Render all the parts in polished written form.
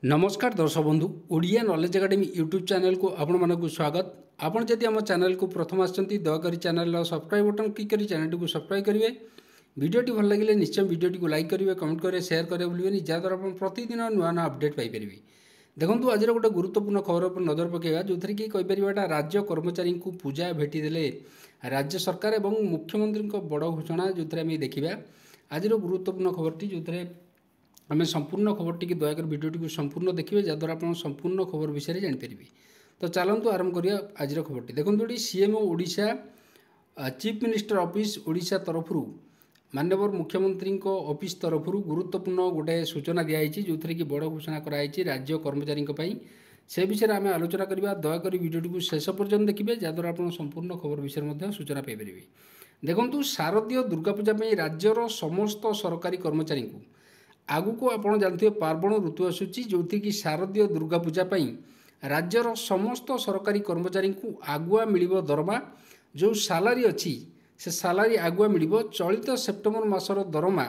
नमस्कार दर्शक बंधु Odia knowledge academy YouTube channel को आपण मानक स्वागत। आपण जदि आम चैनल को प्रथम आछंती दयाकोरी चैनल सब्सक्राइब बटन क्लिक करी चैनल को सब्सक्राइब करेंगे। वीडियोटी भल लगे निश्चय वीडियोटी को लाइक करेंगे, कमेंट करेंगे, शेयर करेंगे भूलिए जहाँद्वारा आप प्रतिदिन नुआ नुआ अपडेट पाइपर। देखो आज गोटे गुरुत्वपूर्ण खबर पर नजर पकेगा जो थी कि कहीपर राज्य कर्मचारी को पूजा भेटी देले राज्य सरकार और मुख्यमंत्री बड़ घोषणा जो थी देखा। आज गुरुत्वपूर्ण खबरटी जो थी आम संपूर्ण खबर टी दयाकर भिडियो को संपूर्ण देखिए जहाँद्वारा आप संपूर्ण खबर विषय में जानीपर। तो चलतु आरंभ करिया आज खबर। देखो ये CM Odisha chief minister office Odisha तरफ माननीय मुख्यमंत्री ऑफिस तरफ गुरुत्वपूर्ण गोटे सूचना दिखाई जो थी कि बड़ घोषणा कराई राज्य कर्मचारी से विषय में आम आलोचना करवा। दयाकर भिडियो को शेष पर्यटन देखिए जहाँद्वारा आप संपूर्ण खबर विषय में सूचना पाइपर। देखो शारदीय दुर्गा पूजा राज्यर समस्त सरकारी कर्मचारी को आगु को आप जानते पार्वण ऋतु आसूची जो थी कि शारदीय दुर्गा पूजा राज्यर समस्त सरकारी कर्मचारी को आगुआ मिल दरमा जो सालारी अच्छी से सालारी आगुआ मिल चलित सेप्टेम्बर मासर दरमा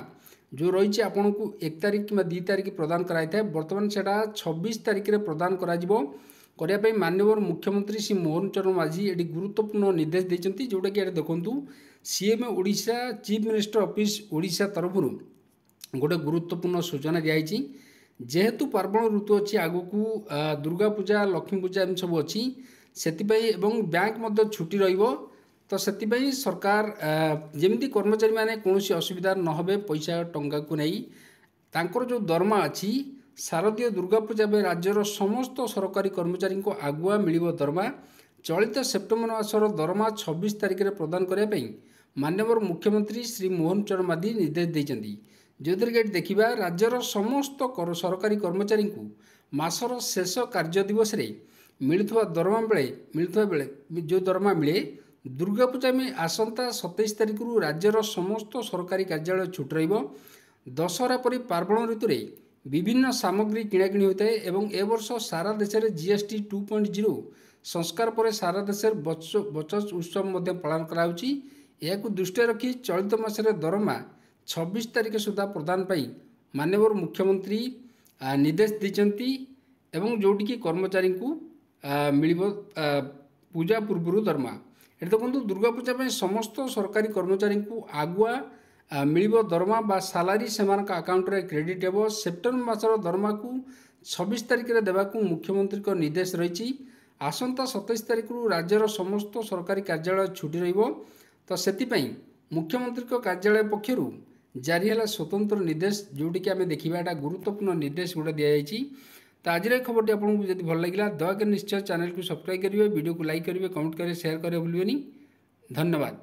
जो रही आपन को 1 तारिख कि 2 तारिख प्रदान कराई बर्तमान से 26 तारिख में प्रदान करने माननीय मुख्यमंत्री श्री मोहन चरण माझी ये गुरुत्वपूर्ण निर्देश देते जोटा कि देखूँ CM Odisha chief minister office Odisha तरफ गोटे गुरुत्वपूर्ण सूचना दिखाई जेहेतु पार्वण ऋतु अच्छी आगु को दुर्गा पूजा लक्ष्मी पूजा एम सब अच्छी से बैंक छुट्टी तो से सरकार जमी कर्मचारी मैंने कौन असुविधा न हो पैसा टंका को नहीं तांकर जो दरमा अच्छी शारदीय दुर्गा पूजा राज्यर समस्त सरकारी कर्मचारी को आगुआ मिल दरमा चलित सेप्टेम्बर मासर दरमा 26 तारिख में प्रदान करने माननीय मुख्यमंत्री श्री मोहन चरण माझी निर्देश देते जो थी देखा राज्यर समस्त सरकारी कर्मचारी को मासर शेष कार्य दिवस मिलुवा दरमा बेले जो दरमा मिले दुर्गा पूजा में आसंता 27 तारिख राज्यर समस्त सरकारी कार्यालय छुट दशहरा परी पार्वण ऋतु विभिन्न सामग्री किणाकिणी होता है एवं ए वर्ष सारा देश में जीएसटी 2.0 संस्कार पर सारा देश बचत उत्सव पालन करा दृष्टि रखी चलित मासरे दरमा 26 तारिख सुधा प्रदान पाई माननीय मुख्यमंत्री निर्देश देते एवं जोटी की कर्मचारी को मिल पूजा पूर्व दरमा। ये देखो दुर्गा पूजा समस्त सरकारी कर्मचारी को आगुआ मिल दरमा बा सालारी से अकाउंट रे क्रेडिट हे सेप्टेम्बर मासर दरमा को 26 तारिख में देवाक मुख्यमंत्री निर्देश रही। आसंता 27 तारिख राज्यर समस्त सरकारी कार्यालय छुट्टी तो से मुख्यमंत्री कार्यालय पक्षर जारी है स्वतंत्र निर्देश जोटी कि आम देखा गुरुत्वपूर्ण निर्देश गोटे दिखाई। तो आज खबर आपको जब भल लगा दयाकर निश्चय चैनल को सब्सक्राइब करेंगे, वीडियो को लाइक करेंगे, कमेंट करेंगे, शेयर करेंगे भूलिए। धन्यवाद।